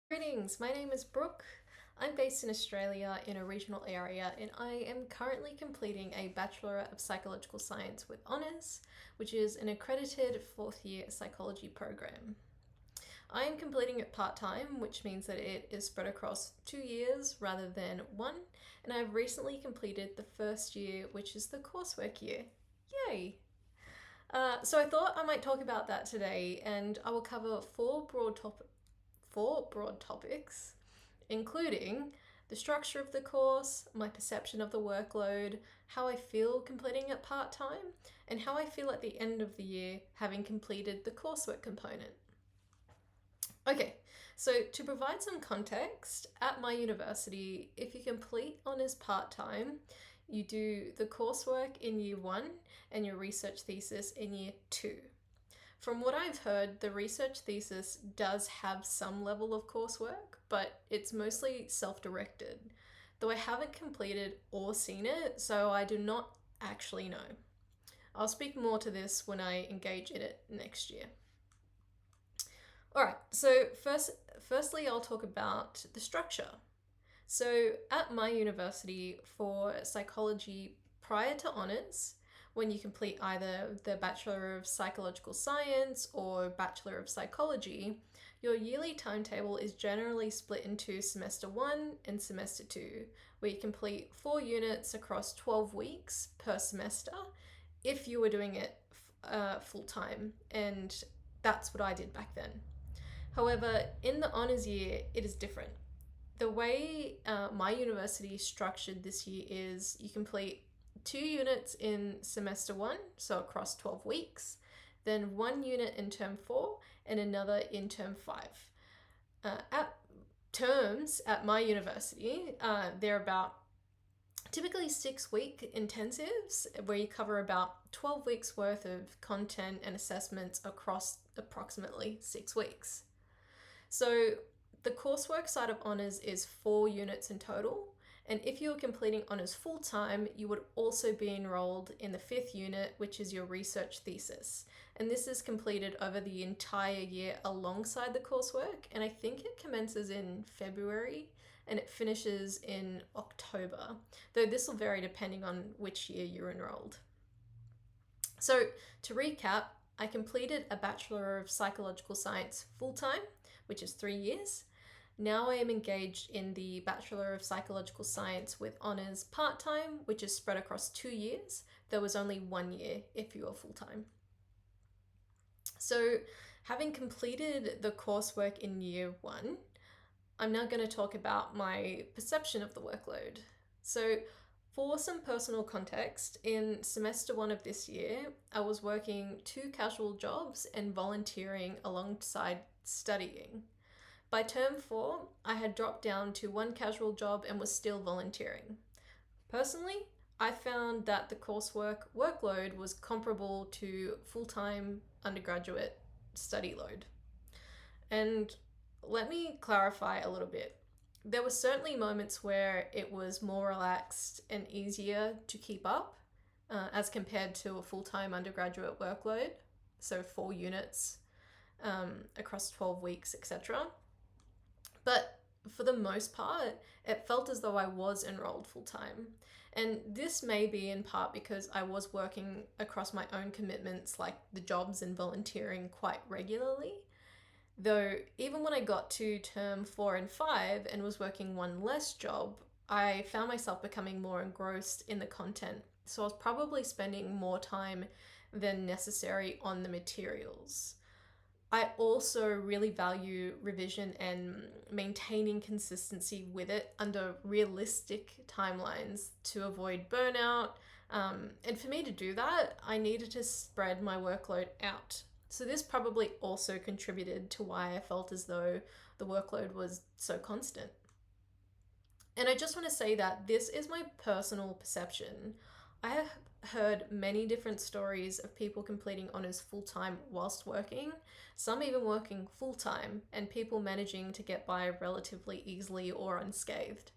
Greetings, my name is Brooke. I'm based in Australia in a regional area and I am currently completing a Bachelor of Psychological Science with Honours, which is an accredited fourth year psychology program. I am completing it part-time, which means that it is spread across 2 years rather than one, and I've recently completed the first year, which is the coursework year. Yay! So I thought I might talk about that today, and I will cover four broad topics, including the structure of the course, my perception of the workload, how I feel completing it part time, and how I feel at the end of the year having completed the coursework component. Okay, so to provide some context, at my university, if you complete honours part time, you do the coursework in year one and your research thesis in year two. From what I've heard, the research thesis does have some level of coursework, but it's mostly self-directed. Though I haven't completed or seen it, so I do not actually know. I'll speak more to this when I engage in it next year. Alright, so firstly I'll talk about the structure. So at my university for psychology prior to honours, when you complete either the Bachelor of Psychological Science or Bachelor of Psychology, your yearly timetable is generally split into semester 1 and semester 2, where you complete 4 units across 12 weeks per semester if you were doing it full time, and that's what I did back then. However, in the honours year, it is different. The way my university is structured this year is you complete 2 units in semester 1, so across 12 weeks, then 1 unit in term 4 and another in term 5. At terms at my university, they're about typically 6-week intensives where you cover about 12 weeks worth of content and assessments across approximately 6 weeks. So the coursework side of honours is 4 units in total, and if you were completing honours full time, you would also be enrolled in the 5th unit, which is your research thesis. And this is completed over the entire year alongside the coursework, and I think it commences in February and it finishes in October, though this will vary depending on which year you're enrolled. So to recap, I completed a Bachelor of Psychological Science full time, which is 3 years. Now I am engaged in the Bachelor of Psychological Science with honours part time, which is spread across 2 years. There was only 1 year if you are full time. So, having completed the coursework in year 1, I'm now going to talk about my perception of the workload. So, for some personal context, in semester 1 of this year, I was working 2 casual jobs and volunteering alongside studying. By term 4, I had dropped down to 1 casual job and was still volunteering. Personally, I found that the coursework workload was comparable to full-time undergraduate study load. And let me clarify a little bit. There were certainly moments where it was more relaxed and easier to keep up as compared to a full-time undergraduate workload, so 4 units across 12 weeks, etc. But for the most part, it felt as though I was enrolled full-time. And this may be in part because I was working across my own commitments like the jobs and volunteering quite regularly. Though even when I got to term 4 and 5 and was working 1 less job, I found myself becoming more engrossed in the content. So I was probably spending more time than necessary on the materials. I also really value revision and maintaining consistency with it under realistic timelines to avoid burnout. And for me to do that, I needed to spread my workload out. So this probably also contributed to why I felt as though the workload was so constant. And I just want to say that this is my personal perception. I have heard many different stories of people completing honours full-time whilst working, some even working full-time, and people managing to get by relatively easily or unscathed.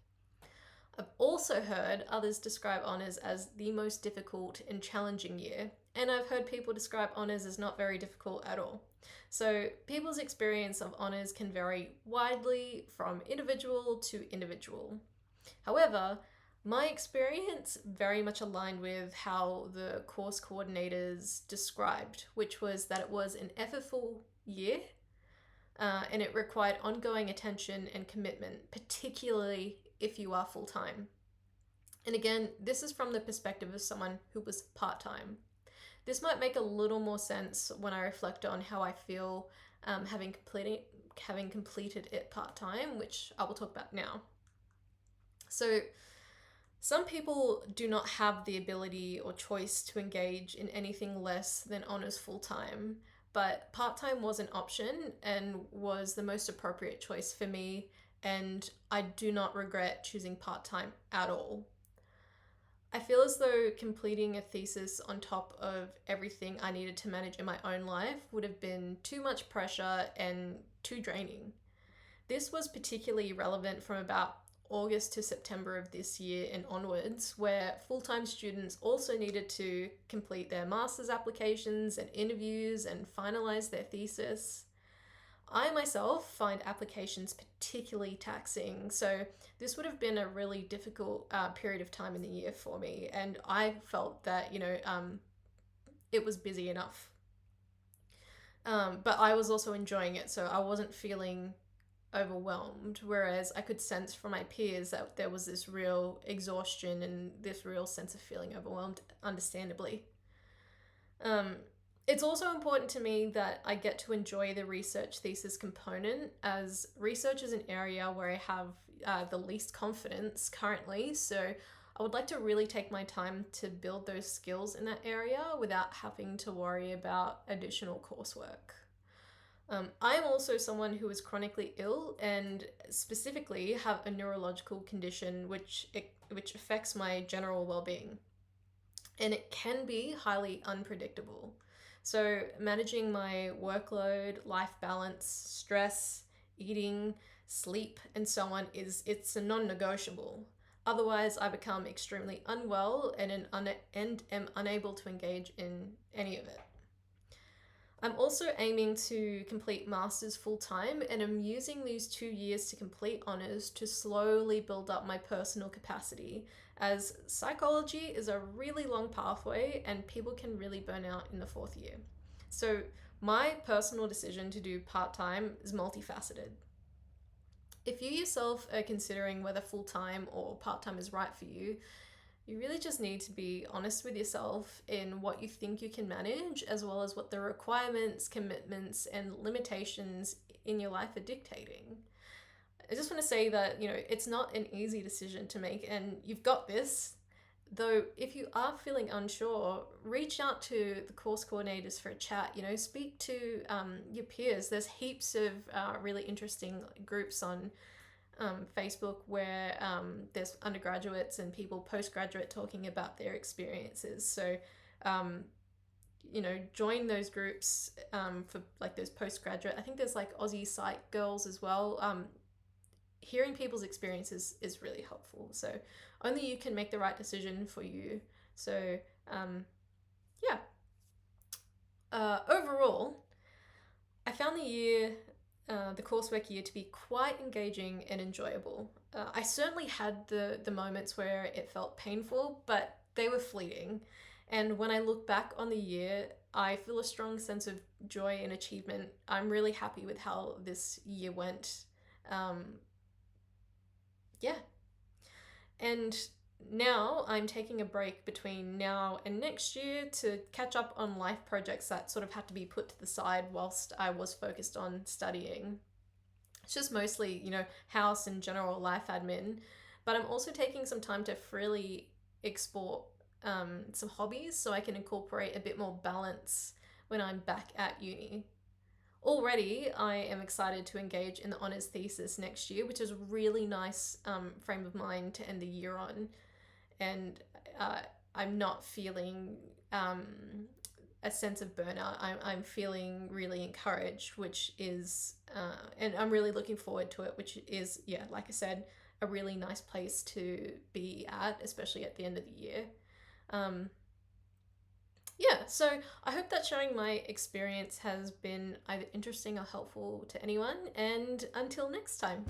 I've also heard others describe honours as the most difficult and challenging year, and I've heard people describe honours as not very difficult at all. So, people's experience of honours can vary widely from individual to individual. However, my experience very much aligned with how the course coordinators described, which was that it was an effortful year and it required ongoing attention and commitment, particularly if you are full time. And again, this is from the perspective of someone who was part time. This might make a little more sense when I reflect on how I feel having completed it part time, which I will talk about now. So, some people do not have the ability or choice to engage in anything less than honours full time, but part time was an option and was the most appropriate choice for me, and I do not regret choosing part time at all. I feel as though completing a thesis on top of everything I needed to manage in my own life would have been too much pressure and too draining. This was particularly relevant from about August to September of this year and onwards, where full time students also needed to complete their master's applications and interviews and finalize their thesis. I myself find applications particularly taxing, so this would have been a really difficult period of time in the year for me, and I felt that, it was busy enough. But I was also enjoying it, so I wasn't feeling overwhelmed, whereas I could sense from my peers that there was this real exhaustion and this real sense of feeling overwhelmed, understandably. Um, it's also important to me that I get to enjoy the research thesis component, as research is an area where I have the least confidence currently, so I would like to really take my time to build those skills in that area without having to worry about additional coursework. I am also someone who is chronically ill and specifically have a neurological condition which affects my general well-being, and it can be highly unpredictable. So managing my workload, life balance, stress, eating, sleep, and so on it's a non-negotiable. Otherwise, I become extremely unwell and am unable to engage in any of it. I'm also aiming to complete masters full time, and I'm using these 2 years to complete honours to slowly build up my personal capacity, as psychology is a really long pathway and people can really burn out in the fourth year. So, my personal decision to do part time is multifaceted. If you yourself are considering whether full time or part time is right for you, you really just need to be honest with yourself in what you think you can manage, as well as what the requirements, commitments, and limitations in your life are dictating. I just want to say that, it's not an easy decision to make, and you've got this. Though, if you are feeling unsure, reach out to the course coordinators for a chat. Speak to your peers. There's heaps of really interesting groups on Facebook where there's undergraduates and people postgraduate talking about their experiences. So, join those groups for like those postgraduate. I think there's like Aussie Psych girls as well. Hearing people's experiences is really helpful. So, only you can make the right decision for you. So, yeah. Overall, I found the coursework year to be quite engaging and enjoyable. I certainly had the moments where it felt painful, but they were fleeting. And when I look back on the year, I feel a strong sense of joy and achievement. I'm really happy with how this year went. Yeah. And now I'm taking a break between now and next year to catch up on life projects that sort of had to be put to the side whilst I was focused on studying. It's just mostly, house and general life admin. But I'm also taking some time to freely explore some hobbies so I can incorporate a bit more balance when I'm back at uni. Already, I am excited to engage in the honours thesis next year, which is a really nice frame of mind to end the year on. And I'm not feeling a sense of burnout. I'm feeling really encouraged, which is, and I'm really looking forward to it, which is, yeah, like I said, a really nice place to be at, especially at the end of the year. Yeah, so I hope that sharing my experience has been either interesting or helpful to anyone, and until next time.